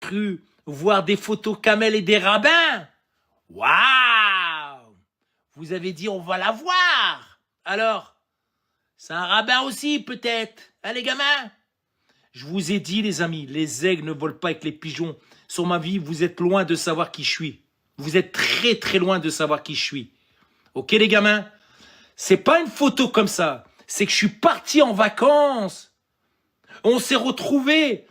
cru voir des photos Kamel et des rabbins? Waouh! Vous avez dit on va la voir. Alors, c'est un rabbin aussi peut-être, hein les gamins? Je vous ai dit les amis, les aigles ne volent pas avec les pigeons. Sur ma vie, vous êtes loin de savoir qui je suis. Vous êtes très très loin de savoir qui je suis. Ok les gamins? C'est pas une photo comme ça. C'est que je suis parti en vacances. On s'est retrouvés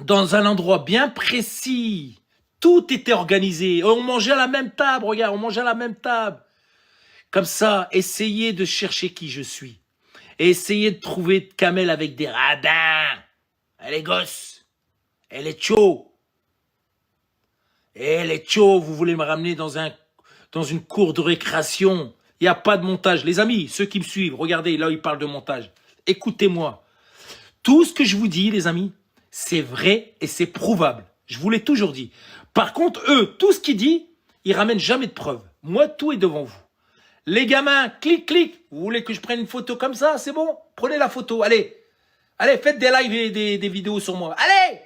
dans un endroit bien précis. Tout était organisé. On mangeait à la même table, regarde, on mangeait à la même table. Comme ça, essayez de chercher qui je suis. Et essayez de trouver Kamel avec des rabbins. Elle est gosse. Elle est chaud. Elle est chaud, vous voulez me ramener dans une cour de récréation. Il n'y a pas de montage. Les amis, ceux qui me suivent, regardez, là, ils parlent de montage. Écoutez-moi. Tout ce que je vous dis, les amis, c'est vrai et c'est prouvable. Je vous l'ai toujours dit. Par contre, eux, tout ce qu'ils disent, ils ramènent jamais de preuves. Moi, tout est devant vous. Les gamins, clic, clic. Vous voulez que je prenne une photo comme ça? C'est bon? Prenez la photo. Allez. Allez, faites des lives et des vidéos sur moi. Allez!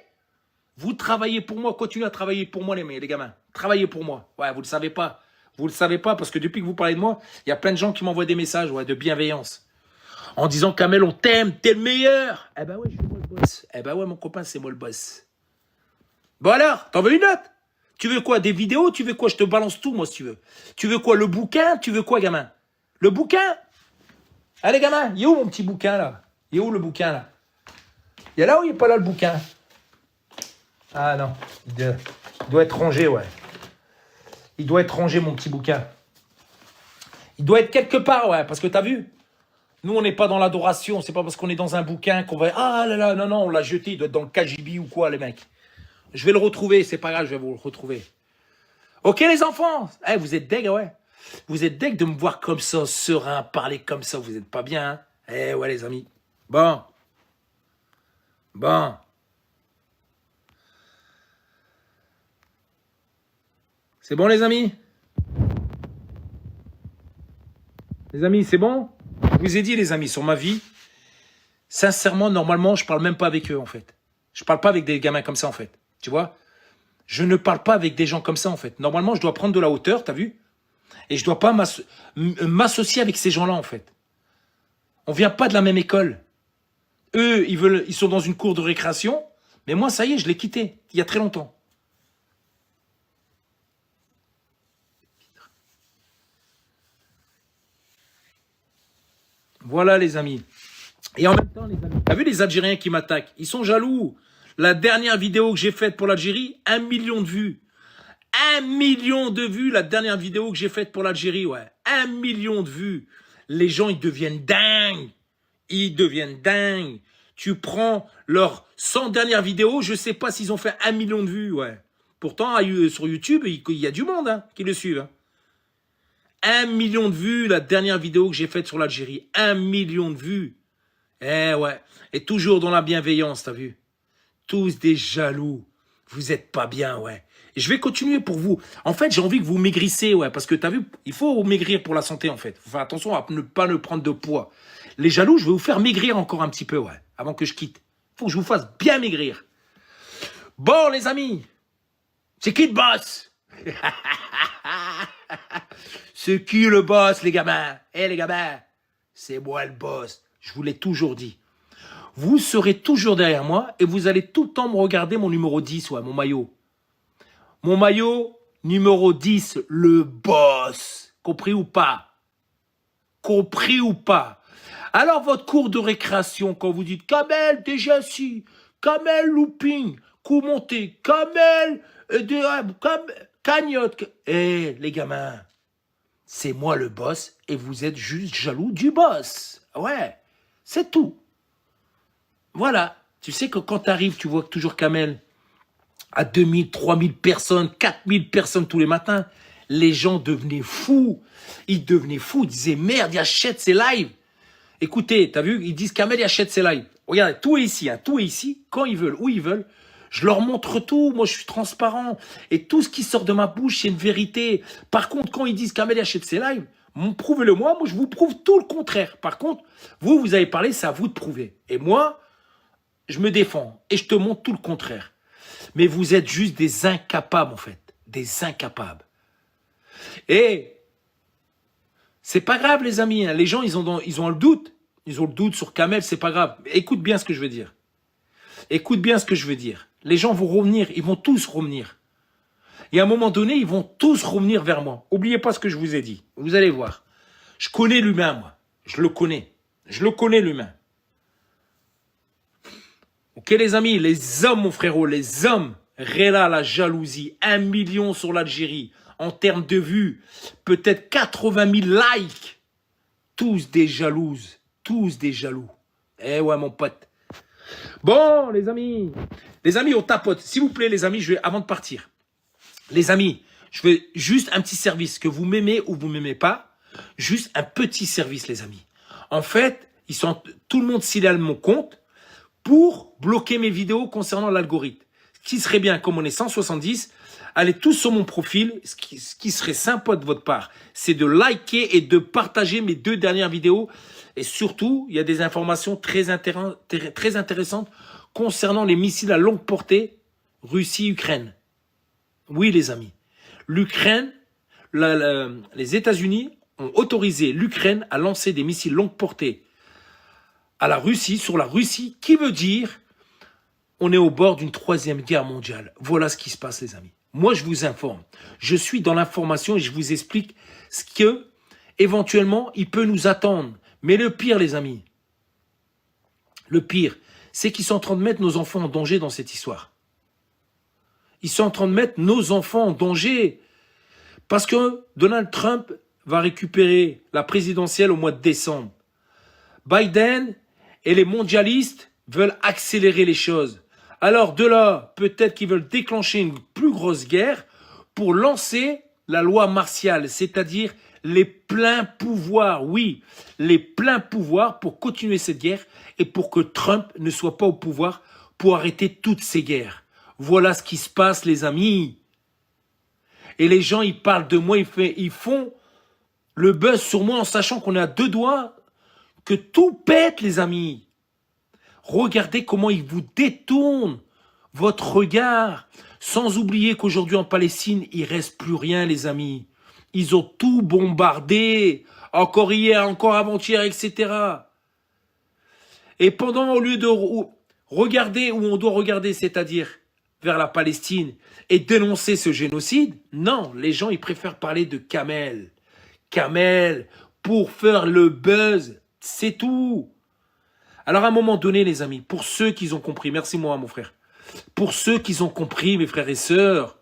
Vous travaillez pour moi. Continuez à travailler pour moi, les gamins. Travaillez pour moi. Ouais, vous le savez pas. Vous le savez pas parce que depuis que vous parlez de moi, il y a plein de gens qui m'envoient des messages de bienveillance. En disant, Kamel, on t'aime, t'es le meilleur. Eh ben ouais, je suis moi le boss. Eh ben ouais, mon copain, c'est moi le boss. Bon alors, t'en veux une autre? Tu veux quoi? Des vidéos? Tu veux quoi? Je te balance tout, moi, si tu veux. Tu veux quoi? Le bouquin? Tu veux quoi, gamin? Le bouquin? Allez, gamin, il est où mon petit bouquin, là? Il est où le bouquin, là? Il est là ou il n'est pas là, le bouquin? Ah non, il doit être rangé, ouais. Il doit être rangé, mon petit bouquin. Il doit être quelque part, ouais, parce que t'as vu? Nous, on n'est pas dans l'adoration. C'est pas parce qu'on est dans un bouquin qu'on va... Ah là là, non, non, on l'a jeté. Il doit être dans le KGB ou quoi, les mecs. Je vais le retrouver. C'est pas grave, je vais vous le retrouver. Ok, les enfants? Eh, vous êtes deg, ouais. Vous êtes deg de me voir comme ça, serein, parler comme ça. Vous n'êtes pas bien, hein? Eh ouais, les amis. Bon. Bon. C'est bon, les amis? Les amis, c'est bon? Je vous ai dit, les amis, sur ma vie, sincèrement, normalement, je parle même pas avec eux, en fait. Je parle pas avec des gamins comme ça, en fait. Tu vois? Je ne parle pas avec des gens comme ça, en fait. Normalement, je dois prendre de la hauteur, t'as vu? Et je dois pas m'associer avec ces gens-là, en fait. On vient pas de la même école. Eux, ils sont dans une cour de récréation, mais moi, ça y est, je l'ai quitté, il y a très longtemps. Voilà, les amis. Et en même temps, les amis, t'as vu les Algériens qui m'attaquent? Ils sont jaloux. La dernière vidéo que j'ai faite pour l'Algérie, 1 million de vues. 1 million de vues, la dernière vidéo que j'ai faite pour l'Algérie, ouais. 1 million de vues. Les gens, ils deviennent dingues. Ils deviennent dingues. Tu prends leurs 100 dernières vidéos, je sais pas s'ils ont fait 1 million de vues, ouais. Pourtant, sur YouTube, il y a du monde hein, qui le suit. Hein. 1 million de vues, la dernière vidéo que j'ai faite sur l'Algérie. 1 million de vues. Eh ouais. Et toujours dans la bienveillance, t'as vu? Tous des jaloux. Vous êtes pas bien, ouais. Et je vais continuer pour vous. En fait, j'ai envie que vous maigrissez, ouais. Parce que t'as vu, il faut maigrir pour la santé, en fait. Faut faire attention à ne pas prendre de poids. Les jaloux, je vais vous faire maigrir encore un petit peu, ouais. Avant que je quitte. Faut que je vous fasse bien maigrir. Bon, les amis. C'est qui le boss? C'est qui le boss, les gamins? Eh, les gamins, c'est moi le boss. Je vous l'ai toujours dit. Vous serez toujours derrière moi et vous allez tout le temps me regarder mon numéro 10, ouais, mon maillot. Mon maillot, numéro 10, le boss. Compris ou pas? Compris ou pas? Alors, votre cours de récréation, quand vous dites Kamel, déjà si, Kamel looping, coup monté, Kamel, cagnotte. Eh, les gamins, c'est moi le boss et vous êtes juste jaloux du boss. Ouais, c'est tout. Voilà. Tu sais que quand tu arrives, tu vois toujours Kamel à 2000, 3000 personnes, 4000 personnes tous les matins. Les gens devenaient fous. Ils devenaient fous. Ils disaient, merde, il achète ses lives. Écoutez, t'as vu, ils disent Kamel, il achète ses lives. Regardez, tout est ici, hein, tout est ici. Quand ils veulent, où ils veulent. Je leur montre tout. Moi, je suis transparent. Et tout ce qui sort de ma bouche, c'est une vérité. Par contre, quand ils disent Kamel, il achète ses lives, prouvez-le moi. Moi, je vous prouve tout le contraire. Par contre, vous avez parlé, c'est à vous de prouver. Et moi, je me défends et je te montre tout le contraire. Mais vous êtes juste des incapables, en fait. Des incapables. Et c'est pas grave, les amis. Hein. Les gens, ils ont le doute. Ils ont le doute sur Kamel, c'est pas grave. Écoute bien ce que je veux dire. Écoute bien ce que je veux dire. Les gens vont revenir. Ils vont tous revenir. Et à un moment donné, ils vont tous revenir vers moi. Oubliez pas ce que je vous ai dit. Vous allez voir. Je connais l'humain, moi. Je le connais. Je le connais, l'humain. Ok, les amis, les hommes, mon frérot, les hommes. Réla, la jalousie. 1 million sur l'Algérie. En termes de vues, peut-être 80 000 likes. Tous des jalouses. Tous des jaloux. Eh ouais, mon pote. Bon, les amis, on tapote. S'il vous plaît, les amis, avant de partir. Les amis, je veux juste un petit service. Que vous m'aimez ou vous m'aimez pas. Juste un petit service, les amis. En fait, tout le monde signale mon compte pour bloquer mes vidéos concernant l'algorithme. Ce qui serait bien, comme on est 170, allez tous sur mon profil. Ce qui serait sympa de votre part, c'est de liker et de partager mes 2 dernières vidéos. Et surtout, il y a des informations très intéressantes concernant les missiles à longue portée Russie-Ukraine. Oui, les amis. L'Ukraine, les États-Unis ont autorisé l'Ukraine à lancer des missiles longue portée à la Russie, sur la Russie, qui veut dire on est au bord d'une 3e guerre mondiale. Voilà ce qui se passe, les amis. Moi, je vous informe. Je suis dans l'information et je vous explique ce que, éventuellement, il peut nous attendre. Mais le pire, les amis, le pire, c'est qu'ils sont en train de mettre nos enfants en danger dans cette histoire. Ils sont en train de mettre nos enfants en danger. Parce que Donald Trump va récupérer la présidentielle au mois de décembre. Biden et les mondialistes veulent accélérer les choses. Alors de là, peut-être qu'ils veulent déclencher une plus grosse guerre pour lancer la loi martiale, c'est-à-dire les pleins pouvoirs, oui, les pleins pouvoirs pour continuer cette guerre et pour que Trump ne soit pas au pouvoir pour arrêter toutes ces guerres. Voilà ce qui se passe, les amis. Et les gens, ils parlent de moi, ils font le buzz sur moi en sachant qu'on est à 2 doigts, que tout pète, les amis. Regardez comment ils vous détournent votre regard, sans oublier qu'aujourd'hui en Palestine, il ne reste plus rien, les amis. Ils ont tout bombardé, encore hier, encore avant-hier, etc. Et pendant, au lieu de regarder où on doit regarder, c'est-à-dire vers la Palestine, et dénoncer ce génocide, non, les gens, ils préfèrent parler de Kamel. Kamel, pour faire le buzz, c'est tout. Alors à un moment donné, les amis, pour ceux qui ont compris, merci moi, mon frère, pour ceux qui ont compris, mes frères et sœurs,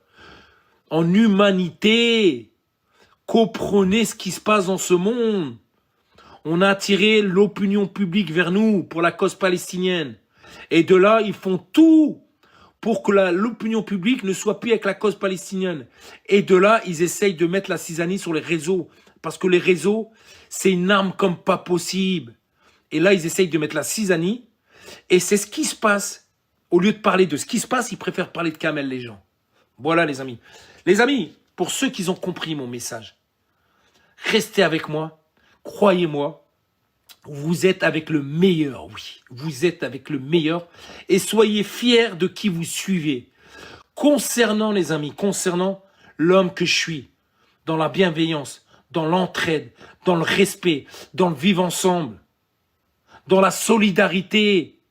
en humanité, comprenez ce qui se passe dans ce monde. On a attiré l'opinion publique vers nous pour la cause palestinienne. Et de là, ils font tout pour que l'opinion publique ne soit plus avec la cause palestinienne. Et de là, ils essayent de mettre la cisanie sur les réseaux. Parce que les réseaux, c'est une arme comme pas possible. Et là, ils essayent de mettre la cisanie. Et c'est ce qui se passe. Au lieu de parler de ce qui se passe, ils préfèrent parler de Kamel, les gens. Voilà, les amis. Les amis, pour ceux qui ont compris mon message, restez avec moi. Croyez-moi, vous êtes avec le meilleur, oui. Vous êtes avec le meilleur. Et soyez fiers de qui vous suivez. Concernant, les amis, concernant l'homme que je suis, dans la bienveillance, dans l'entraide, dans le respect, dans le vivre ensemble, dans la solidarité,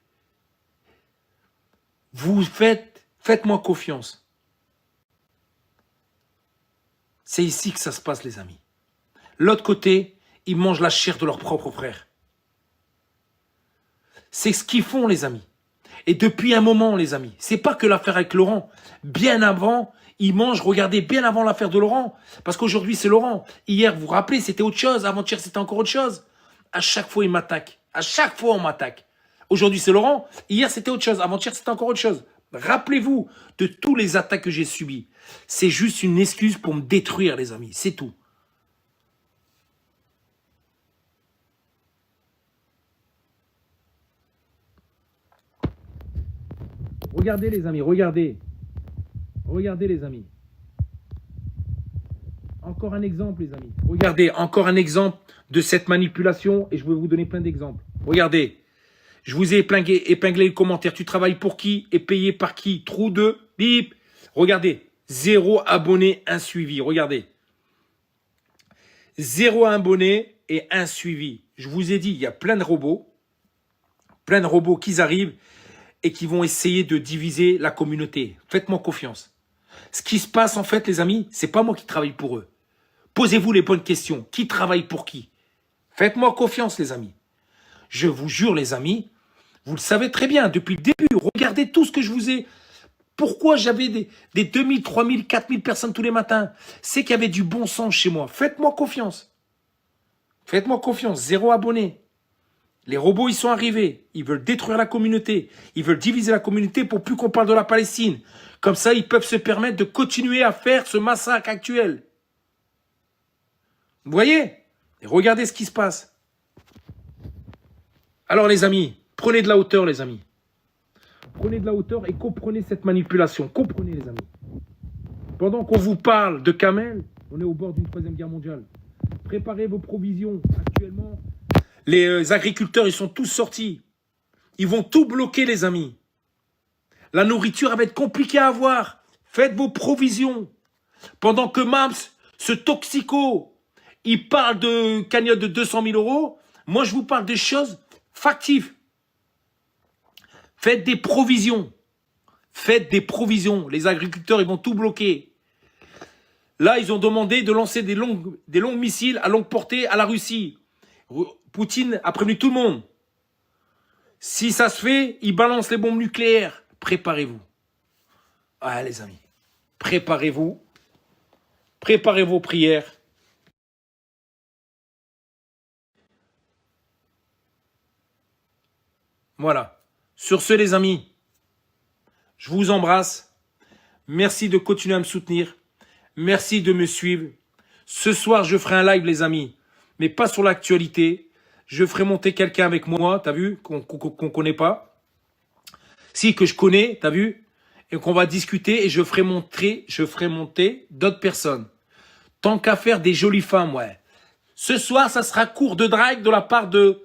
faites-moi confiance. C'est ici que ça se passe, les amis. L'autre côté, ils mangent la chair de leurs propres frères. C'est ce qu'ils font, les amis. Et depuis un moment, les amis, c'est pas que l'affaire avec Laurent. Bien avant, ils mangent, regardez, bien avant l'affaire de Laurent. Parce qu'aujourd'hui, c'est Laurent. Hier, vous vous rappelez, c'était autre chose. Avant-hier, c'était encore autre chose. À chaque fois, ils m'attaquent. À chaque fois, on m'attaque. Aujourd'hui, c'est Laurent. Hier, c'était autre chose. Avant-hier, c'était encore autre chose. Rappelez-vous de tous les attaques que j'ai subies. C'est juste une excuse pour me détruire, les amis. C'est tout. Regardez, les amis, regardez. Regardez, les amis. Encore un exemple, les amis. Regardez, encore un exemple de cette manipulation. Et je vais vous donner plein d'exemples. Regardez. Je vous ai épinglé les commentaires. Tu travailles pour qui et payé par qui? Trou 2. bip. Regardez, 0 abonné, 1 suivi. Regardez. 0 abonné et 1 suivi. Je vous ai dit, il y a plein de robots qui arrivent et qui vont essayer de diviser la communauté. Faites-moi confiance. Ce qui se passe, en fait, les amis, c'est pas moi qui travaille pour eux. Posez-vous les bonnes questions. Qui travaille pour qui? Faites-moi confiance, les amis. Je vous jure, les amis, vous le savez très bien, depuis le début, regardez tout ce que je vous ai... Pourquoi j'avais des 2000, 3000, 4000 personnes tous les matins? C'est qu'il y avait du bon sens chez moi. Faites-moi confiance. Faites-moi confiance. 0 abonnés. Les robots, ils sont arrivés. Ils veulent détruire la communauté. Ils veulent diviser la communauté pour plus qu'on parle de la Palestine. Comme ça, ils peuvent se permettre de continuer à faire ce massacre actuel. Vous voyez? Et regardez ce qui se passe. Alors, les amis, prenez de la hauteur, les amis. Prenez de la hauteur et comprenez cette manipulation. Comprenez, les amis. Pendant qu'on vous parle de Kamel, on est au bord d'une 3e guerre mondiale. Préparez vos provisions. Actuellement, les agriculteurs, ils sont tous sortis. Ils vont tout bloquer, les amis. La nourriture, elle va être compliquée à avoir. Faites vos provisions. Pendant que Mams, ce toxico, il parle de cagnotte de 200 000 euros, moi, je vous parle des choses factives. Faites des provisions. Faites des provisions. Les agriculteurs, ils vont tout bloquer. Là, ils ont demandé de lancer des longues missiles à longue portée à la Russie. Poutine a prévenu tout le monde. Si ça se fait, il balance les bombes nucléaires. Préparez-vous. Ah, les amis. Préparez-vous. Préparez vos prières. Voilà. Sur ce, les amis, je vous embrasse. Merci de continuer à me soutenir. Merci de me suivre. Ce soir, je ferai un live, les amis, mais pas sur l'actualité. Je ferai monter quelqu'un avec moi, t'as vu, qu'on connaît pas. Si, que je connais, t'as vu, et qu'on va discuter et je ferai monter d'autres personnes. Tant qu'à faire des jolies femmes, ouais. Ce soir, ça sera cours de drague de la part de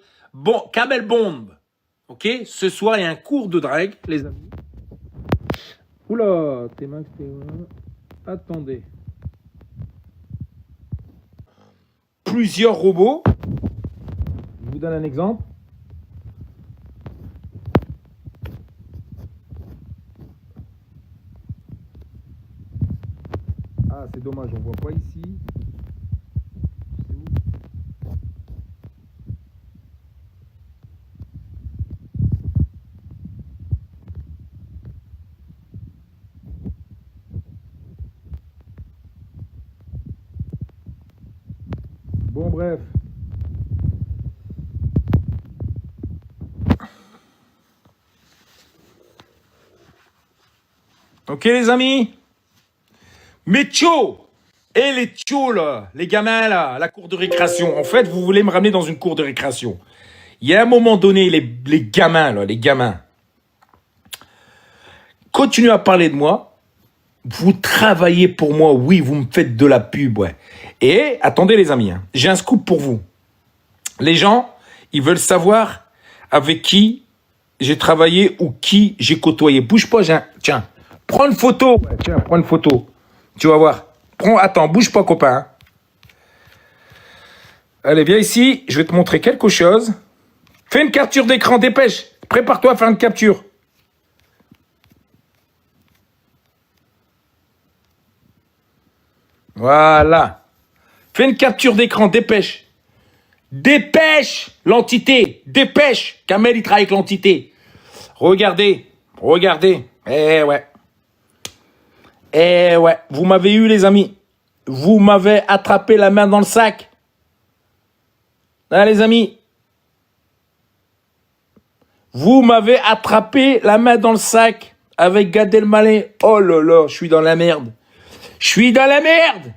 Kamel Bomb. Ok? Ce soir, il y a un cours de drague, les amis. Oula, t'es max, t'es... Attendez. Plusieurs robots. Je vous donne un exemple. Ah, c'est dommage, on voit pas ici. C'est où? Bon, bref. Ok, les amis. Mes tchos et les tchos, là, les gamins, là, à la cour de récréation. En fait, vous voulez me ramener dans une cour de récréation. Il y a un moment donné, les gamins, là, les gamins, continuez à parler de moi. Vous travaillez pour moi, oui, vous me faites de la pub, ouais. Et, attendez les amis, hein, j'ai un scoop pour vous. Les gens, ils veulent savoir avec qui j'ai travaillé ou qui j'ai côtoyé. Bouge pas, tiens, prends une photo. Ouais, tiens, prends une photo. Tu vas voir. Attends, bouge pas, copain. Hein. Allez, viens ici, je vais te montrer quelque chose. Fais une capture d'écran, dépêche. Prépare-toi à faire une capture. Voilà. Fais une capture d'écran, dépêche. Dépêche l'entité. Dépêche. Kamel, il travaille avec l'entité. Regardez. Regardez. Eh ouais. Eh ouais. Vous m'avez eu, les amis. Vous m'avez attrapé la main dans le sac. Hein, les amis. Vous m'avez attrapé la main dans le sac avec Gad Elmaleh. Oh là là, je suis dans la merde. Je suis dans la merde.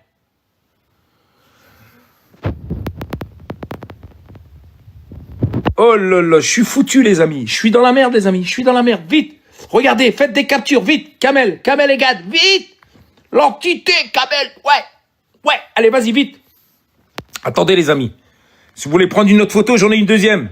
Oh là là, je suis foutu, les amis. Je suis dans la merde, les amis. Je suis dans la merde. Vite. Regardez, faites des captures. Vite. Kamel et Gad. Vite. L'entité, Kamel. Ouais. Ouais. Allez, vas-y, vite. Attendez, les amis. Si vous voulez prendre une autre photo, j'en ai une deuxième.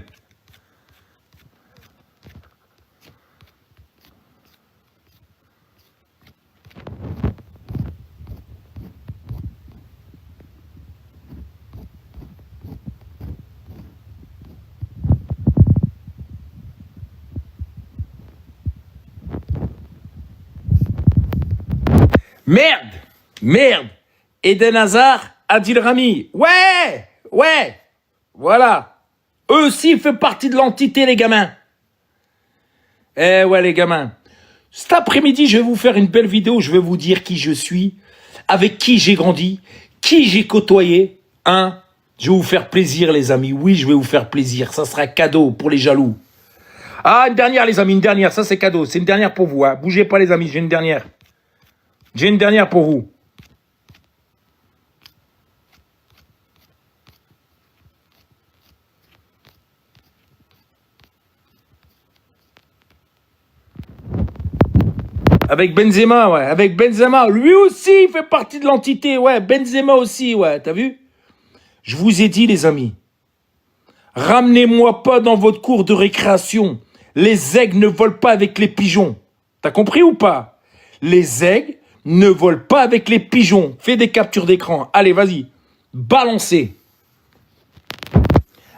Merde, merde. Eden Hazard, Adil Rami. Ouais. Voilà. Eux aussi, ils font partie de l'entité, les gamins. Eh ouais, les gamins. Cet après-midi, je vais vous faire une belle vidéo. Je vais vous dire qui je suis, avec qui j'ai grandi, qui j'ai côtoyé. Hein? Je vais vous faire plaisir, les amis. Oui, je vais vous faire plaisir. Ça sera cadeau pour les jaloux. Ah, une dernière, les amis, une dernière. Ça, c'est cadeau. C'est une dernière pour vous. Hein. Bougez pas, les amis. J'ai une dernière. J'ai une dernière pour vous. Avec Benzema, ouais. Avec Benzema. Lui aussi, il fait partie de l'entité. Ouais, Benzema aussi, ouais. T'as vu? Je vous ai dit, les amis. Ramenez-moi pas dans votre cour de récréation. Les aigles ne volent pas avec les pigeons. T'as compris ou pas? Les aigles ne volent pas avec les pigeons. Fais des captures d'écran. Allez, vas-y. Balancez.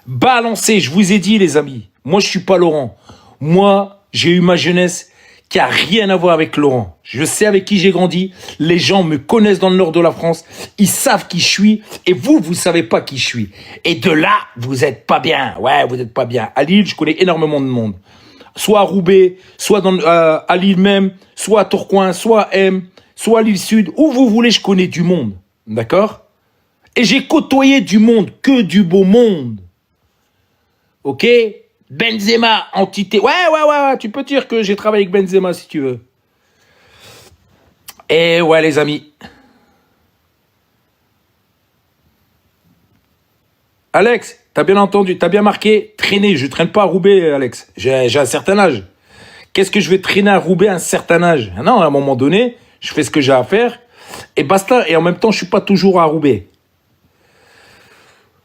Balancez, je vous ai dit, les amis. Moi, je suis pas Laurent. Moi, j'ai eu ma jeunesse qui a rien à voir avec Laurent. Je sais avec qui j'ai grandi. Les gens me connaissent dans le nord de la France. Ils savent qui je suis. Et vous savez pas qui je suis. Et de là, vous êtes pas bien. Ouais, vous êtes pas bien. À Lille, je connais énormément de monde. Soit à Roubaix, soit à Lille même, soit à Tourcoing, soit à M, soit à Lille Sud. Où vous voulez, je connais du monde. D'accord? Et j'ai côtoyé du monde, que du beau monde. Ok? Benzema, entité. Ouais, tu peux dire que j'ai travaillé avec Benzema si tu veux. Et ouais, les amis. Alex, t'as bien entendu, t'as bien marqué traîner. Je traîne pas à Roubaix, Alex. J'ai un certain âge. Qu'est-ce que je vais traîner à Roubaix à un certain âge? Non, à un moment donné, je fais ce que j'ai à faire. Et basta. Et en même temps, je suis pas toujours à Roubaix.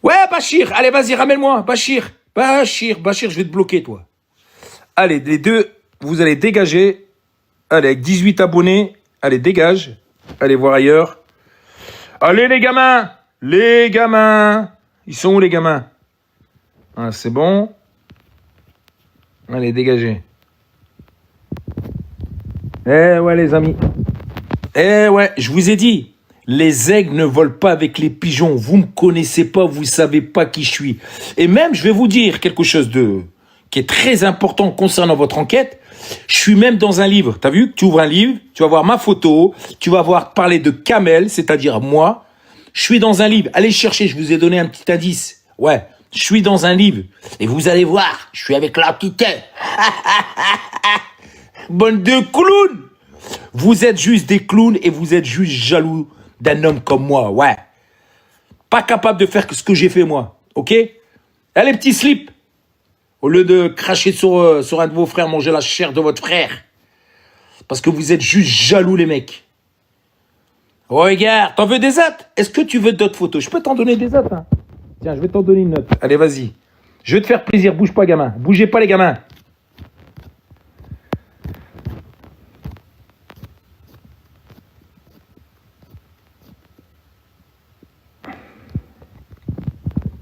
Ouais, Bachir, allez, vas-y, ramène-moi. Bachir, je vais te bloquer, toi. Allez, les deux, vous allez dégager. Allez, avec 18 abonnés, allez, dégage. Allez voir ailleurs. Allez, les gamins. Les gamins. Ils sont où, les gamins? Ah, c'est bon. Allez, dégagez. Eh ouais, les amis. Eh ouais, je vous ai dit. Les aigles ne volent pas avec les pigeons. Vous me connaissez pas, vous savez pas qui je suis. Et même, je vais vous dire quelque chose qui est très important concernant votre enquête. Je suis même dans un livre. T'as vu? Tu ouvres un livre, tu vas voir ma photo, tu vas voir parler de Kamel, c'est-à-dire moi. Je suis dans un livre. Allez chercher, je vous ai donné un petit indice. Ouais, je suis dans un livre. Et vous allez voir, je suis avec l'entité. Bonne de clowns. Vous êtes juste des clowns et vous êtes juste jaloux d'un homme comme moi, ouais. Pas capable de faire ce que j'ai fait, moi, ok? Allez, petit slip. Au lieu de cracher sur un de vos frères, manger la chair de votre frère. Parce que vous êtes juste jaloux, les mecs. Regarde, t'en veux des autres? Est-ce que tu veux d'autres photos? Je peux t'en donner des autres, hein. Tiens, je vais t'en donner une note. Allez, vas-y. Je vais te faire plaisir, bouge pas, gamin. Bougez pas, les gamins.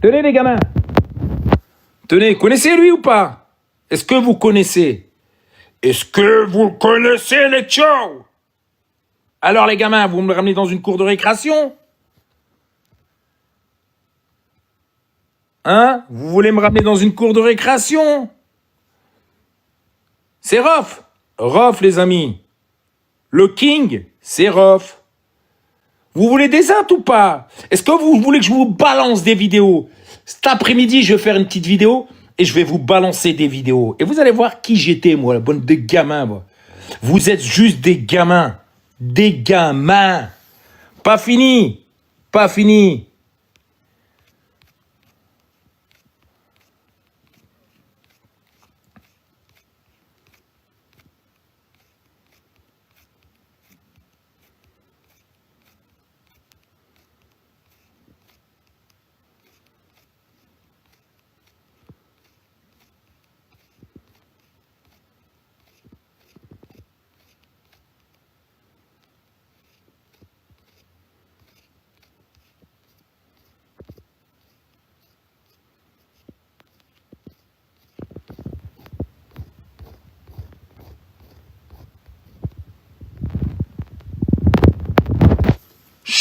Tenez, les gamins. Tenez, connaissez lui ou pas? Est-ce que vous connaissez? Est-ce que vous connaissez les tchao? Alors, les gamins, vous me ramenez dans une cour de récréation? Hein? Vous voulez me ramener dans une cour de récréation? C'est Rof. Rof, les amis. Le King, c'est Rof. Vous voulez des autres ou pas? Est-ce que vous voulez que je vous balance des vidéos? Cet après-midi, je vais faire une petite vidéo et je vais vous balancer des vidéos. Et vous allez voir qui j'étais, moi, la bonne des gamins, moi. Vous êtes juste des gamins. Des gamins. Pas fini. Pas fini.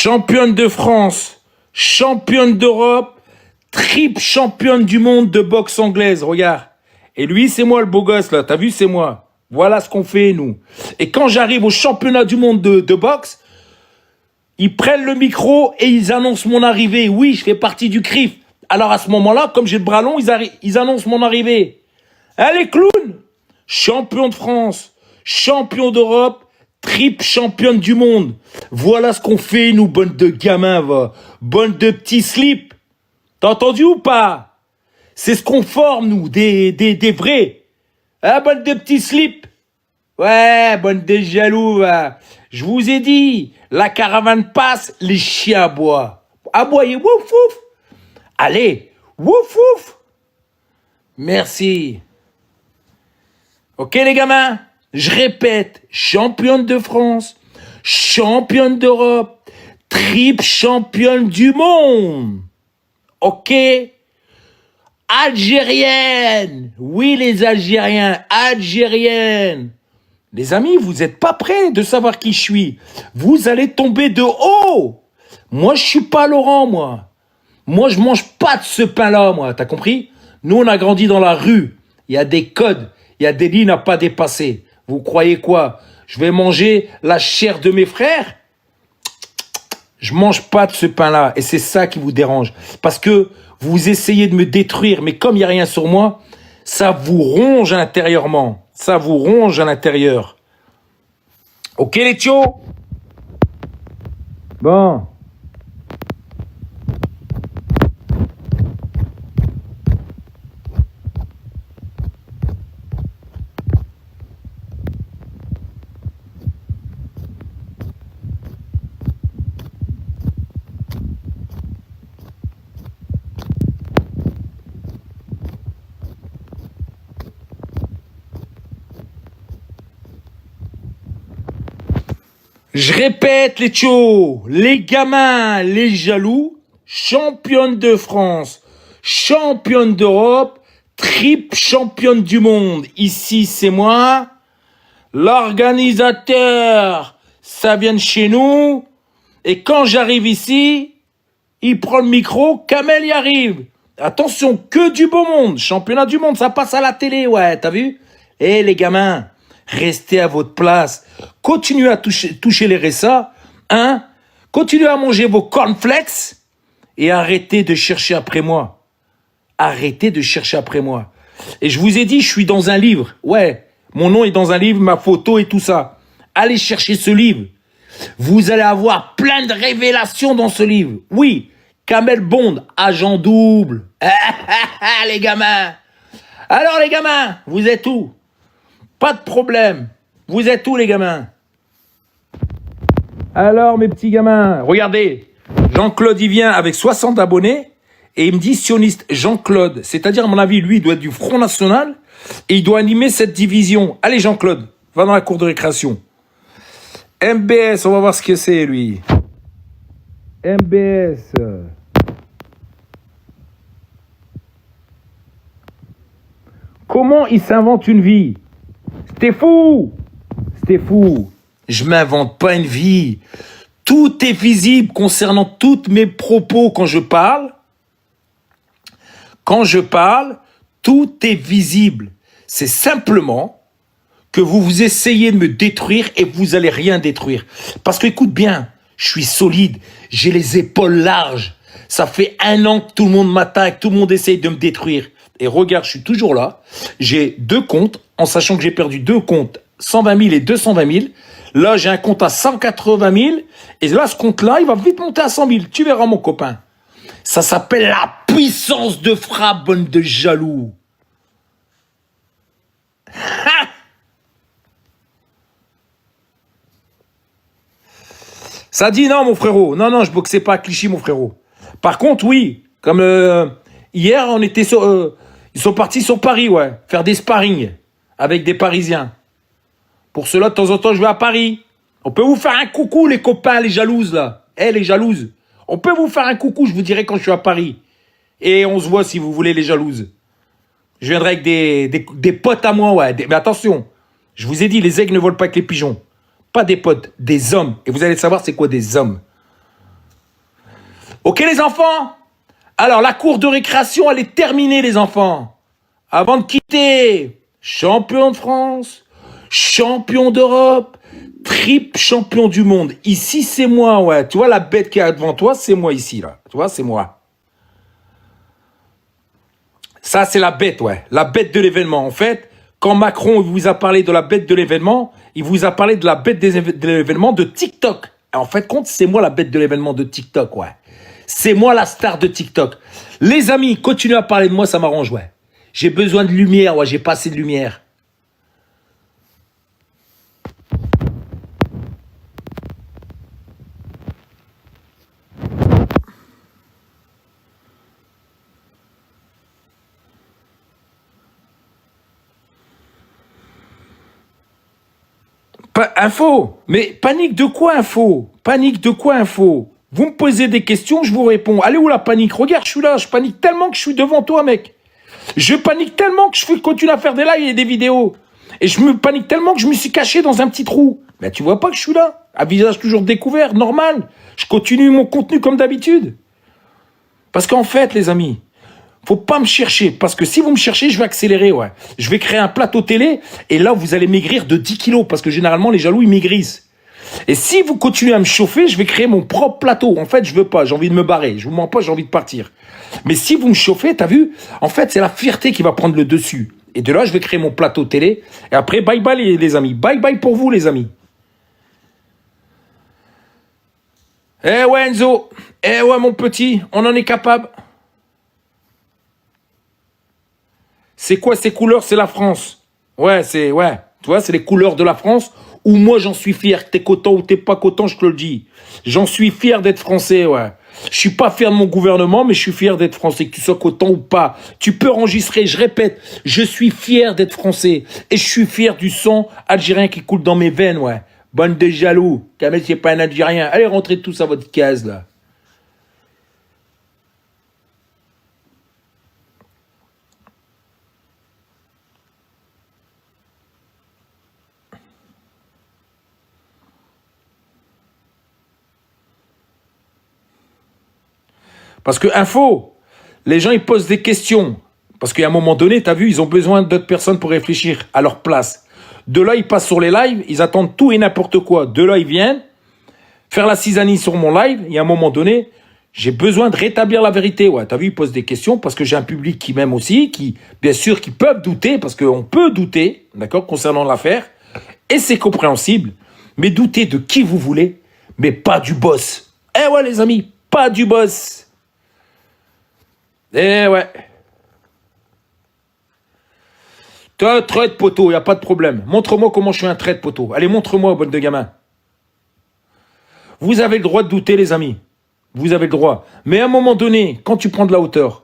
championne de France, championne d'Europe, triple championne du monde de boxe anglaise, regarde. Et lui, c'est moi le beau gosse, là, t'as vu, c'est moi. Voilà ce qu'on fait, nous. Et quand j'arrive au championnat du monde de boxe, ils prennent le micro et ils annoncent mon arrivée. Oui, je fais partie du CRIF. Alors à ce moment-là, comme j'ai le bras long, ils annoncent mon arrivée. Allez, clown! Champion de France, champion d'Europe, triple championne du monde. Voilà ce qu'on fait, nous, bande de gamins, va. Bande de petits slips. T'as entendu ou pas? C'est ce qu'on forme, nous, des vrais. Hein, bande de petits slips. Ouais, bande de jaloux, va. Je vous ai dit, la caravane passe, les chiens aboient. Aboyez, wouf, wouf. Allez, wouf, wouf. Merci. Ok, les gamins? Je répète, championne de France, championne d'Europe, triple championne du monde. Ok? Algérienne. Oui, les Algériens, algériennes. Les amis, vous n'êtes pas prêts de savoir qui je suis. Vous allez tomber de haut. Moi, je suis pas Laurent, moi. Moi, je mange pas de ce pain-là, moi. T'as compris? Nous, on a grandi dans la rue. Il y a des codes. Il y a des lignes à pas dépasser. Vous croyez quoi? Je vais manger la chair de mes frères? Je mange pas de ce pain-là. Et c'est ça qui vous dérange. Parce que vous essayez de me détruire. Mais comme il n'y a rien sur moi, ça vous ronge intérieurement. Ça vous ronge à l'intérieur. Ok, les tios? Bon. Je répète, les tchos, les gamins, les jaloux, championne de France, championne d'Europe, triple championne du monde. Ici, c'est moi. L'organisateur, ça vient de chez nous. Et quand j'arrive ici, il prend le micro, Kamel y arrive. Attention, que du beau monde. Championnat du monde, ça passe à la télé, ouais, t'as vu? Eh, les gamins, restez à votre place. Continuez à toucher les RSA, hein? Continuez à manger vos cornflakes et arrêtez de chercher après moi. Arrêtez de chercher après moi. Et je vous ai dit, je suis dans un livre. Ouais, mon nom est dans un livre, ma photo et tout ça. Allez chercher ce livre. Vous allez avoir plein de révélations dans ce livre. Oui, Kamel Bond, agent double. Les gamins. Alors les gamins, vous êtes où? Pas de problème. Vous êtes où les gamins? Alors mes petits gamins, regardez. Jean-Claude, il vient avec 60 abonnés et il me dit sioniste Jean-Claude. C'est-à-dire, à mon avis, lui, il doit être du Front National et il doit animer cette division. Allez Jean-Claude, va dans la cour de récréation. MBS, on va voir ce que c'est, lui. MBS. Comment il s'invente une vie? C'était fou. C'était fou. Je m'invente pas une vie. Tout est visible concernant tous mes propos quand je parle. Quand je parle, tout est visible. C'est simplement que vous essayez de me détruire et vous allez rien détruire. Parce que, écoute bien, je suis solide, j'ai les épaules larges. Ça fait 1 an que tout le monde m'attaque, tout le monde essaye de me détruire. Et regarde, je suis toujours là. J'ai 2 comptes, en sachant que j'ai perdu 2 comptes, 120 000 et 220 000. Là, j'ai un compte à 180 000. Et là, ce compte-là, il va vite monter à 100 000. Tu verras, mon copain. Ça s'appelle la puissance de frappe, bande de jaloux. Ha! Ça dit non, mon frérot. Non, je boxais pas à Clichy, mon frérot. Par contre, oui, comme hier, on était ils sont partis sur Paris, ouais, faire des sparring avec des Parisiens. Pour cela, de temps en temps, je vais à Paris. On peut vous faire un coucou, les copains, les jalouses, là. Les jalouses. On peut vous faire un coucou, je vous dirai quand je suis à Paris. Et on se voit si vous voulez, les jalouses. Je viendrai avec des potes à moi, ouais. Mais attention, je vous ai dit, les aigles ne volent pas avec les pigeons. Pas des potes, des hommes. Et vous allez savoir c'est quoi des hommes. Ok les enfants? Alors la cour de récréation, elle est terminée les enfants. Avant de quitter, champion de France, champion d'Europe, triple champion du monde. Ici c'est moi, ouais. Tu vois la bête qui est devant toi, c'est moi ici là. Tu vois, c'est moi. Ça c'est la bête, ouais. La bête de l'événement. En fait, quand Macron vous a parlé de la bête de l'événement, il vous a parlé de la bête de l'événement de TikTok. Et en fait, compte, c'est moi la bête de l'événement de TikTok, ouais. C'est moi la star de TikTok. Les amis, continuez à parler de moi, ça m'arrange, ouais. J'ai besoin de lumière, ouais, j'ai pas assez de lumière. Info. Mais panique de quoi, info? Panique de quoi, info? Vous me posez des questions, je vous réponds. Allez où la panique? Regarde, je suis là, je panique tellement que je suis devant toi, mec. Je panique tellement que je continue à faire des lives et des vidéos. Et je me panique tellement que je me suis caché dans un petit trou. Mais tu vois pas que je suis là? À visage toujours découvert, normal. Je continue mon contenu comme d'habitude. Parce qu'en fait, les amis, faut pas me chercher. Parce que si vous me cherchez, je vais accélérer, ouais. Je vais créer un plateau télé et là, vous allez maigrir de 10 kilos. Parce que généralement, les jaloux, ils maigrissent. Et si vous continuez à me chauffer, je vais créer mon propre plateau. En fait, je veux pas, j'ai envie de me barrer. Je vous mens pas, j'ai envie de partir. Mais si vous me chauffez, t'as vu? En fait, c'est la fierté qui va prendre le dessus. Et de là, je vais créer mon plateau télé. Et après, bye bye les amis. Bye bye pour vous, les amis. Eh ouais, Enzo. Eh ouais, mon petit, on en est capable. C'est quoi ces couleurs? C'est la France. Ouais, c'est, ouais. Tu vois, c'est les couleurs de la France où moi, j'en suis fier. Que t'es content ou t'es pas content, je te le dis. J'en suis fier d'être français, ouais. Je suis pas fier de mon gouvernement, mais je suis fier d'être français. Que tu sois content ou pas. Tu peux enregistrer, je répète. Je suis fier d'être français. Et je suis fier du sang algérien qui coule dans mes veines, ouais. Bande de jaloux. Kamel, c'est pas un Algérien. Allez, rentrez tous à votre case, là. Parce que, info, les gens, ils posent des questions. Parce qu'à un moment donné, tu as vu, ils ont besoin d'autres personnes pour réfléchir à leur place. De là, ils passent sur les lives, ils attendent tout et n'importe quoi. De là, ils viennent faire la cisanie sur mon live. Et à un moment donné, j'ai besoin de rétablir la vérité. Ouais, tu as vu, ils posent des questions parce que j'ai un public qui m'aime aussi, qui, bien sûr, qui peuvent douter, parce qu'on peut douter, d'accord, concernant l'affaire. Et c'est compréhensible. Mais douter de qui vous voulez, mais pas du boss. Eh ouais, les amis, pas du boss. Eh ouais. Toi, traite poteau, y a pas de problème. Montre-moi comment je suis un traite poteau. Allez, montre-moi, bonne de gamin. Vous avez le droit de douter, les amis. Vous avez le droit. Mais à un moment donné, quand tu prends de la hauteur,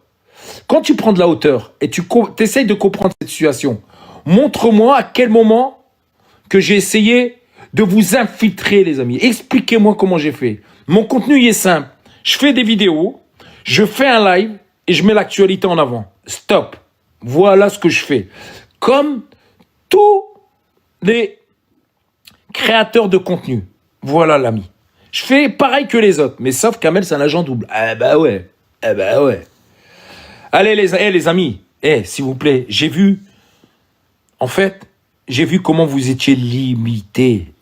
et tu essayes de comprendre cette situation, montre-moi à quel moment que j'ai essayé de vous infiltrer, les amis. Expliquez-moi comment j'ai fait. Mon contenu, il est simple. Je fais des vidéos, je fais un live et je mets l'actualité en avant. Stop. Voilà ce que je fais. Comme tous les créateurs de contenu. Voilà l'ami. Je fais pareil que les autres, mais sauf Kamel, c'est un agent double. Ah bah ouais. Ah bah ouais. Allez les amis, s'il vous plaît, en fait, j'ai vu comment vous étiez limité.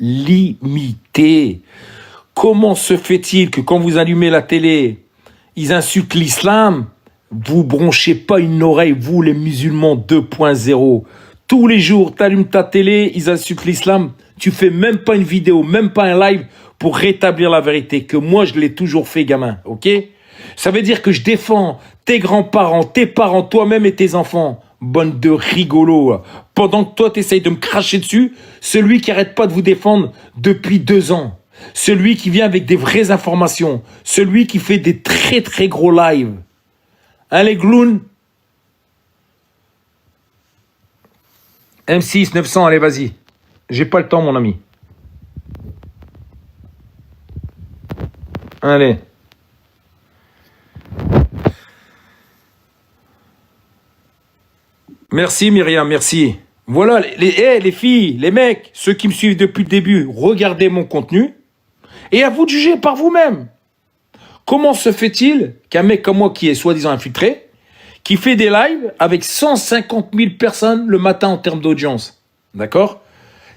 Comment se fait-il que quand vous allumez la télé, ils insultent l'islam, vous bronchez pas une oreille, vous les musulmans 2.0. Tous les jours, tu allumes ta télé, ils insultent l'islam, tu fais même pas une vidéo, même pas un live pour rétablir la vérité, que moi je l'ai toujours fait gamin, ok? Ça veut dire que je défends tes grands-parents, tes parents, toi-même et tes enfants. Bande de rigolos. Pendant que toi, tu essayes de me cracher dessus, celui qui arrête pas de vous défendre depuis 2 ans. Celui qui vient avec des vraies informations. Celui qui fait des très très gros lives. Hein les gloons? M6 900, allez vas-y. J'ai pas le temps mon ami. Allez. Merci Myriam, merci. Voilà, les filles, les mecs, ceux qui me suivent depuis le début, regardez mon contenu et à vous de juger par vous-même. Comment se fait-il qu'un mec comme moi qui est soi-disant infiltré, qui fait des lives avec 150 000 personnes le matin en termes d'audience, d'accord?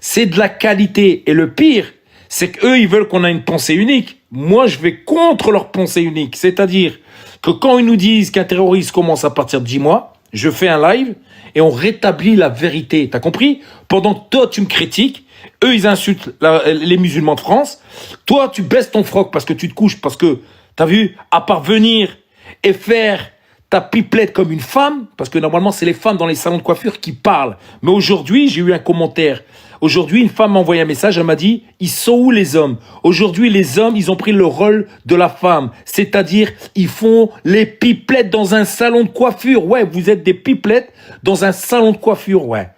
C'est de la qualité. Et le pire, c'est qu'eux, ils veulent qu'on ait une pensée unique. Moi, je vais contre leur pensée unique. C'est-à-dire que quand ils nous disent qu'un terroriste commence à partir de 10 mois, je fais un live et on rétablit la vérité. T'as compris? Pendant que toi, tu me critiques, eux, ils insultent les musulmans de France. Toi, tu baisses ton froc parce que tu te couches, parce que, t'as vu, à part venir et faire ta pipelette comme une femme, parce que normalement, c'est les femmes dans les salons de coiffure qui parlent. Mais aujourd'hui, j'ai eu un commentaire. Aujourd'hui, une femme m'a envoyé un message, elle m'a dit, ils sont où les hommes? Aujourd'hui, les hommes, ils ont pris le rôle de la femme. C'est-à-dire, ils font les pipelettes dans un salon de coiffure. Ouais, vous êtes des pipelettes dans un salon de coiffure, ouais.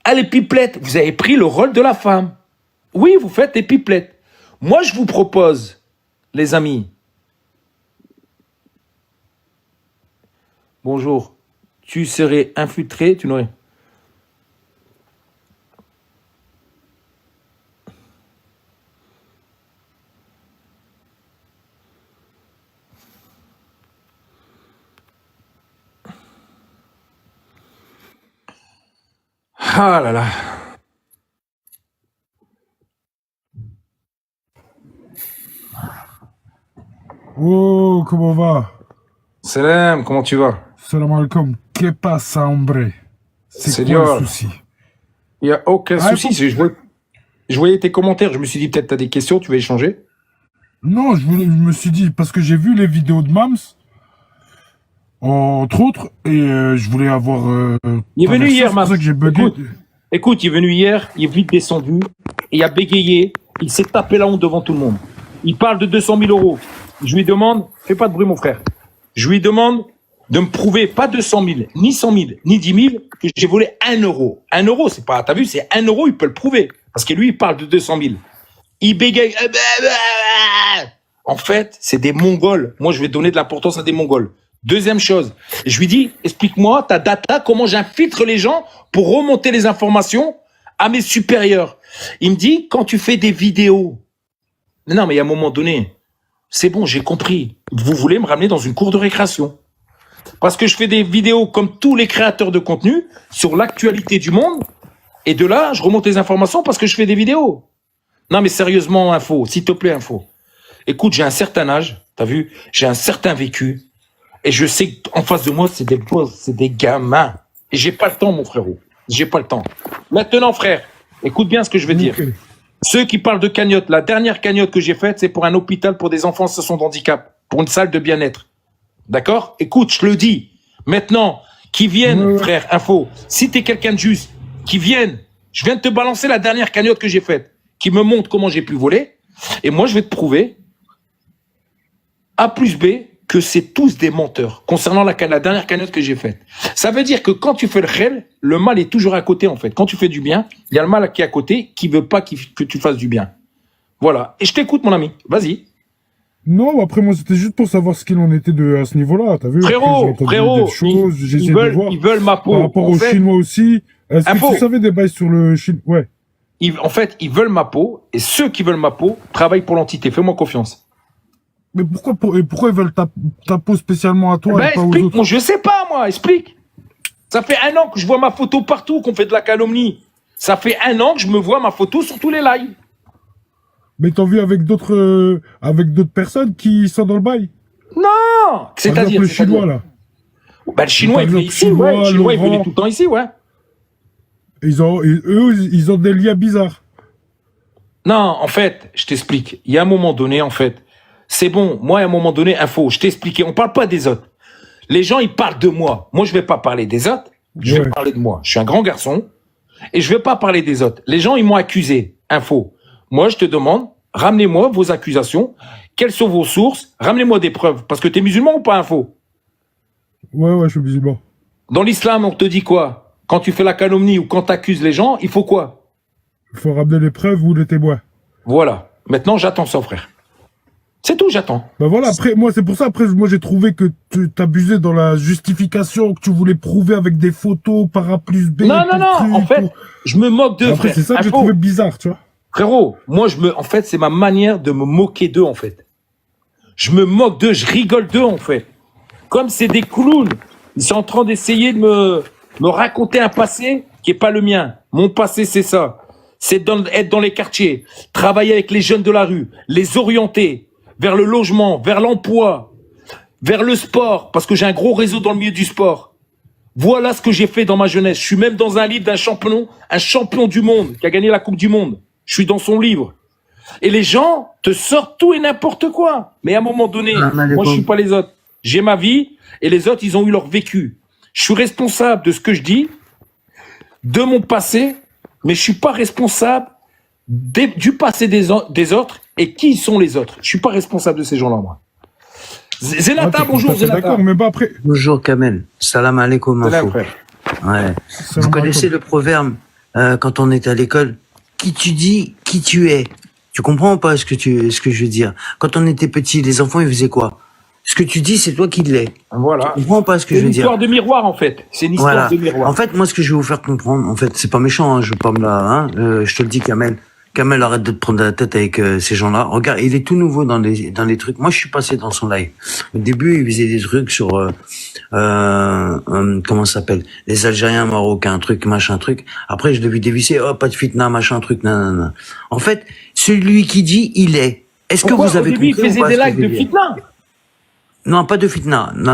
Ah, les pipelettes, vous avez pris le rôle de la femme. Oui, vous faites des pipelettes. Moi, je vous propose, les amis. Bonjour. Tu serais infiltré, tu n'aurais... Ah là là. Oh, comment va? Salam, comment tu vas? Salam alaikum. Que pasa, hombre? C'est quoi Seigneur, le souci? il n'y a aucun Ah, souci. Je voyais tes commentaires, je me suis dit peut-être tu as des questions, tu veux échanger. Non, je me suis dit, parce que j'ai vu les vidéos de Mams, entre autres, et je voulais avoir... Il est ta venu version, hier, c'est pour ça que j'ai bugué. Écoute, il est venu hier, il est vite descendu, et il a bégayé, il s'est tapé la honte devant tout le monde. Il parle de 200 000 euros. Je lui demande, fais pas de bruit mon frère, je lui demande de me prouver pas 200 000, ni 100 000, ni 10 000, que j'ai volé 1 euro. 1 euro, c'est pas, t'as vu, c'est 1 euro, il peut le prouver. Parce que lui, il parle de 200 000. Il bégaye. En fait, c'est des Mongols. Moi, je vais donner de l'importance à des Mongols. Deuxième chose, je lui dis, explique-moi ta data, comment j'infiltre les gens pour remonter les informations à mes supérieurs. Il me dit, quand tu fais des vidéos, non, mais il y a un moment donné, c'est bon, j'ai compris. Vous voulez me ramener dans une cour de récréation. Parce que je fais des vidéos comme tous les créateurs de contenu sur l'actualité du monde. Et de là, je remonte les informations parce que je fais des vidéos. Non, mais sérieusement, Info, s'il te plaît, Info. Écoute, j'ai un certain âge, t'as vu, j'ai un certain vécu. Et je sais qu'en face de moi, c'est des boss, c'est des gamins. Et j'ai pas le temps, mon frérot. J'ai pas le temps. Maintenant, frère, écoute bien ce que je vais dire. Ceux qui parlent de cagnotte, la dernière cagnotte que j'ai faite, c'est pour un hôpital pour des enfants en situation de handicap, pour une salle de bien-être. D'accord? Écoute, je le dis. Maintenant, qui viennent, frère, Info, si t'es quelqu'un de juste, qui viennent, je viens de te balancer la dernière cagnotte que j'ai faite, qui me montre comment j'ai pu voler, et moi, je vais te prouver, A plus B, que c'est tous des menteurs, concernant la dernière cagnotte que j'ai faite. Ça veut dire que quand tu fais le khel, le mal est toujours à côté, en fait. Quand tu fais du bien, il y a le mal qui est à côté, qui veut pas que tu fasses du bien. Voilà. Et je t'écoute, mon ami. Vas-y. Non, après, moi, c'était juste pour savoir ce qu'il en était à ce niveau-là, t'as vu? Frérot, ils veulent ma peau. Par rapport aux Chinois aussi. Est-ce que tu savais des bails sur le Chine? Ouais. En fait, ils veulent ma peau, et ceux qui veulent ma peau travaillent pour l'entité. Fais-moi confiance. Mais pourquoi ils veulent ta peau spécialement à toi et pas aux autres? Moi, je sais pas, moi, explique. Ça fait 1 an que je vois ma photo partout, qu'on fait de la calomnie. Ça fait 1 an que je me vois ma photo sur tous les lives. Mais t'as vu avec d'autres personnes qui sont dans le bail? Non. C'est-à-dire le Chinois, là. Bah, le Chinois, il vient ici, ouais. Le Chinois, il venait tout le temps ici, ouais. Eux, ils ont des liens bizarres. Non, en fait, je t'explique. Il y a un moment donné, en fait, c'est bon. Moi, à un moment donné, Info, je t'ai expliqué. On parle pas des autres. Les gens, ils parlent de moi. Moi, je vais pas parler des autres. Je vais parler de moi. Je suis un grand garçon et je vais pas parler des autres. Les gens, ils m'ont accusé. Info. Moi, je te demande, ramenez-moi vos accusations. Quelles sont vos sources? Ramenez-moi des preuves. Parce que t'es musulman ou pas, Info? Ouais, je suis musulman. Dans l'islam, on te dit quoi? Quand tu fais la calomnie ou quand t'accuses les gens, il faut quoi? Il faut ramener les preuves ou les témoins. Voilà. Maintenant, j'attends ça, frère. C'est tout, j'attends. Bah voilà, après, moi, c'est pour ça, après, moi, j'ai trouvé que tu t'abusais dans la justification, que tu voulais prouver avec des photos par A plus B. Non, en fait, je me moque d'eux, frère. C'est ça que j'ai trouvé bizarre, tu vois. Frérot, moi, en fait, c'est ma manière de me moquer d'eux, en fait. Je me moque d'eux, je rigole d'eux, en fait. Comme c'est des clowns. Ils sont en train d'essayer de me raconter un passé qui est pas le mien. Mon passé, c'est ça. C'est être dans les quartiers, travailler avec les jeunes de la rue, les orienter vers le logement, vers l'emploi, vers le sport, parce que j'ai un gros réseau dans le milieu du sport. Voilà ce que j'ai fait dans ma jeunesse. Je suis même dans un livre d'un champion du monde, qui a gagné la Coupe du Monde. Je suis dans son livre. Et les gens te sortent tout et n'importe quoi. Mais à un moment donné, moi, je suis pas les autres. J'ai ma vie, et les autres, ils ont eu leur vécu. Je suis responsable de ce que je dis, de mon passé, mais je suis pas responsable du passé des autres et qui sont les autres. Je suis pas responsable de ces gens-là, moi. Zenata, bonjour Zenata. D'accord, mais après... Bonjour Kamel, salam alaikum. Salam, frère. Ouais. Vous connaissez le proverbe quand on est à l'école, qui tu dis, qui tu es. Tu comprends pas ce que je veux dire? Quand on était petit, les enfants ils faisaient quoi? Ce que tu dis, c'est toi qui l'es. Voilà. Tu comprends pas ce que je veux dire? C'est une histoire de miroir, en fait. C'est une histoire de miroir. En fait, moi, ce que je vais vous faire comprendre, en fait, c'est pas méchant, hein, je veux pas me la, je te le dis, Kamel. Kamel, arrête de te prendre la tête avec ces gens-là. Regarde, il est tout nouveau dans les trucs. Moi, je suis passé dans son live. Au début, il faisait des trucs sur, comment ça s'appelle? Les Algériens, Marocains, truc, machin, truc. Après, je l'ai vu dévisser, oh, pas de fitna, machin, truc, nanana. En fait, celui qui dit, il est. Est-ce que vous avez compris? Il faisait des lives de fitna. Non, pas de fitna. Non.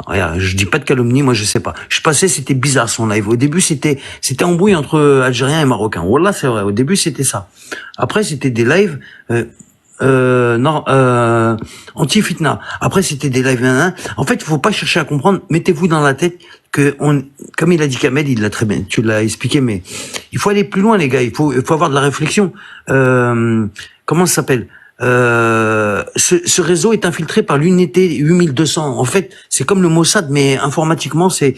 Regarde, je dis pas de calomnie, moi je sais pas. Je passais, c'était bizarre son live. Au début, c'était embrouille entre Algériens et Marocains. Wallah, c'est vrai. Au début, c'était ça. Après, c'était des lives anti-fitna. Après, c'était des lives En fait, il faut pas chercher à comprendre. Mettez-vous dans la tête que comme il a dit Kamel, il l'a très bien, tu l'as expliqué, mais il faut aller plus loin, les gars. Il faut avoir de la réflexion. Comment ça s'appelle? Ce réseau est infiltré par l'unité 8200. En fait, c'est comme le Mossad, mais informatiquement, c'est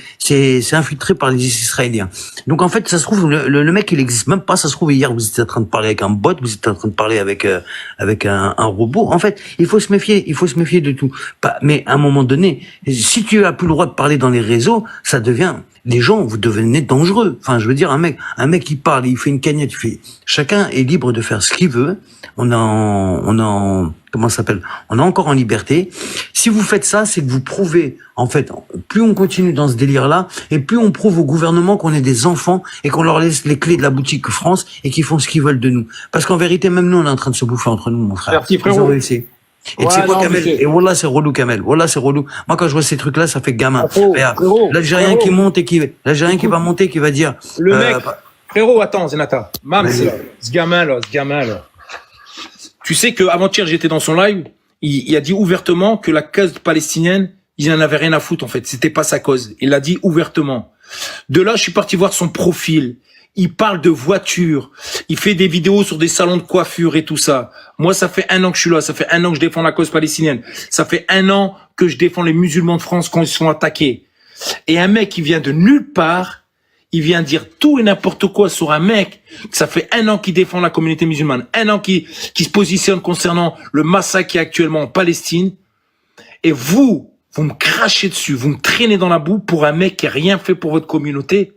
infiltré par les Israéliens. Donc, en fait, ça se trouve, le mec, il existe même pas. Ça se trouve, hier, vous étiez en train de parler avec un bot, vous étiez en train de parler avec un robot. En fait, il faut se méfier de tout. Mais à un moment donné, si tu as plus le droit de parler dans les réseaux, ça devient... Les gens, vous devenez dangereux. Enfin, je veux dire, un mec qui parle, il fait une cagnotte, chacun est libre de faire ce qu'il veut. Comment ça s'appelle? On est encore en liberté. Si vous faites ça, c'est que vous prouvez, en fait, plus on continue dans ce délire-là, et plus on prouve au gouvernement qu'on est des enfants et qu'on leur laisse les clés de la boutique France et qu'ils font ce qu'ils veulent de nous. Parce qu'en vérité, même nous, on est en train de se bouffer entre nous, mon frère. Merci, frérot. Et tu sais quoi, Kamel? Et wallah, c'est relou, Kamel. Wallah, c'est relou. Moi, quand je vois ces trucs-là, ça fait gamin. L'Algérien qui monte l'Algérien qui va monter, qui va dire... Le mec, frérot, attends, Zenata. Ce gamin là. Tu sais que avant-hier, j'étais dans son live, il a dit ouvertement que la cause palestinienne, il n'en avait rien à foutre, en fait. C'était pas sa cause. Il l'a dit ouvertement. De là, je suis parti voir son profil. Il parle de voitures. Il fait des vidéos sur des salons de coiffure et tout ça. Moi, ça fait 1 an que je suis là. Ça fait 1 an que je défends la cause palestinienne. Ça fait 1 an que je défends les musulmans de France quand ils sont attaqués. Et un mec qui vient de nulle part, il vient dire tout et n'importe quoi sur un mec. Ça fait 1 an qu'il défend la communauté musulmane. 1 an qui se positionne concernant le massacre qui est actuellement en Palestine. Et vous me crachez dessus. Vous me traînez dans la boue pour un mec qui a rien fait pour votre communauté.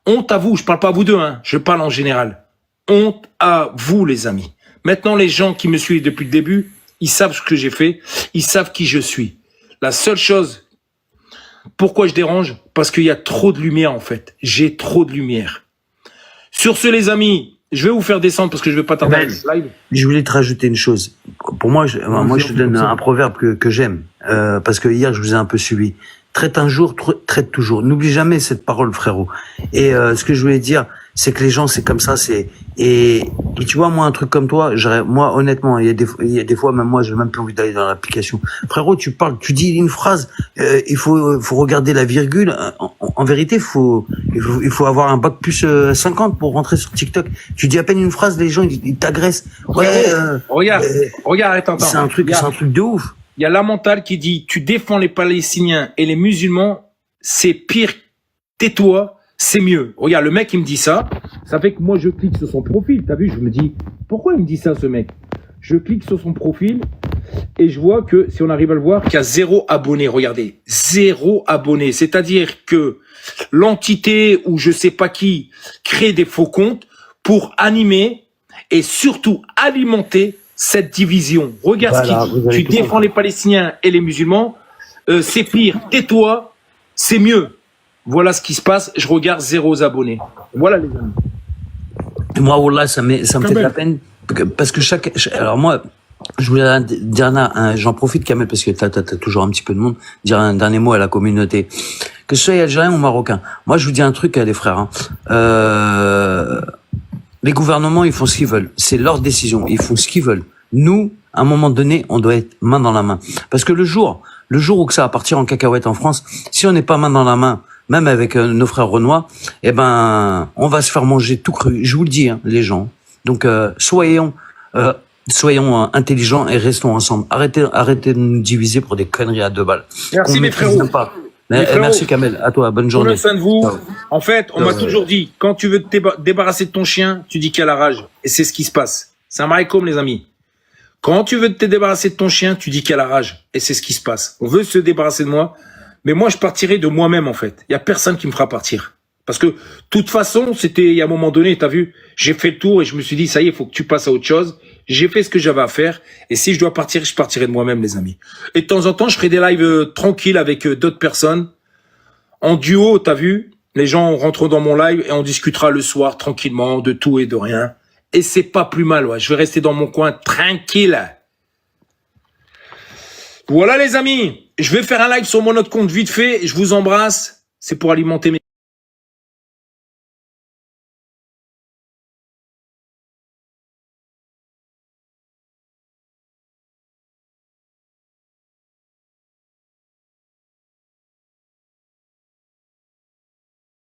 Honte à vous, je parle pas à vous deux, hein, je parle en général. Honte à vous, les amis. Maintenant, les gens qui me suivent depuis le début, ils savent ce que j'ai fait, ils savent qui je suis. La seule chose, pourquoi je dérange? Parce qu'il y a trop de lumière, en fait. J'ai trop de lumière. Sur ce, les amis, je vais vous faire descendre parce que je vais pas tarder le live. Je voulais te rajouter une chose. Pour moi, je te donne un proverbe que j'aime, parce que hier, je vous ai un peu suivi. Traite un jour, traite toujours. N'oublie jamais cette parole, frérot. Et ce que je voulais dire, c'est que les gens, c'est comme ça. Et tu vois, moi, un truc comme toi, moi, honnêtement, il y a des fois, même moi, j'ai même plus envie d'aller dans l'application. Frérot, tu parles, tu dis une phrase, il faut regarder la virgule. En vérité, il faut avoir un bac plus 50 pour rentrer sur TikTok. Tu dis à peine une phrase, les gens, ils t'agressent. Ouais. Regarde, attends. C'est un truc de ouf. Il y a la mentale qui dit, tu défends les Palestiniens et les musulmans, c'est pire, tais-toi, c'est mieux. Regarde, le mec, il me dit ça. Ça fait que moi, je clique sur son profil. T'as vu, je me dis, pourquoi il me dit ça, ce mec? Je clique sur son profil et je vois que, si on arrive à le voir, qu'il y a 0 abonné. Regardez, 0 abonné. C'est-à-dire que l'entité ou je sais pas qui crée des faux comptes pour animer et surtout alimenter cette division. Regarde Voilà, ce vous qu'il dit. avez Tu tout défends compris. les Palestiniens et les musulmans. C'est pire. Tais-toi. C'est mieux. Voilà ce qui se passe. Je regarde 0 abonnés. Voilà les amis. Et moi, Wallah, ça me fait de Kamel. la peine. Parce que alors moi, je voulais dire j'en profite, Kamel, parce que t'as toujours un petit peu de monde, dire un dernier mot à la communauté. Que ce soit algérien ou marocain. Moi, je vous dis un truc, les frères. Les gouvernements, ils font ce qu'ils veulent. C'est leur décision. Ils font ce qu'ils veulent. Nous, à un moment donné, on doit être main dans la main. Parce que le jour où que ça va partir en cacahuète en France, si on n'est pas main dans la main, même avec nos frères renois, eh ben, on va se faire manger tout cru. Je vous le dis, hein, les gens. Donc, soyons intelligents et restons ensemble. Arrêtez de nous diviser pour des conneries à 2 balles. Merci, Qu'on mes maîtrise frères. même pas. Mes frérots. Merci, Kamel. À toi. Bonne journée. Prenez soin de vous. Ciao. En fait, on m'a toujours dit, quand tu veux te débarrasser de ton chien, tu dis qu'il y a la rage. Et c'est ce qui se passe. C'est un maïkoum, les amis. Quand tu veux te débarrasser de ton chien, tu dis qu'il y a la rage. Et c'est ce qui se passe. On veut se débarrasser de moi. Mais moi, je partirai de moi-même, en fait. Il y a personne qui me fera partir. Parce que, de toute façon, c'était, il y a un moment donné, t'as vu, j'ai fait le tour et je me suis dit, ça y est, il faut que tu passes à autre chose. J'ai fait ce que j'avais à faire. Et si je dois partir, je partirai de moi-même, les amis. Et de temps en temps, je ferai des lives tranquilles avec d'autres personnes. En duo, t'as vu, les gens rentrent dans mon live et on discutera le soir tranquillement de tout et de rien. Et c'est pas plus mal, ouais. Je vais rester dans mon coin tranquille. Voilà les amis, je vais faire un live sur mon autre compte vite fait. Je vous embrasse. C'est pour alimenter mes...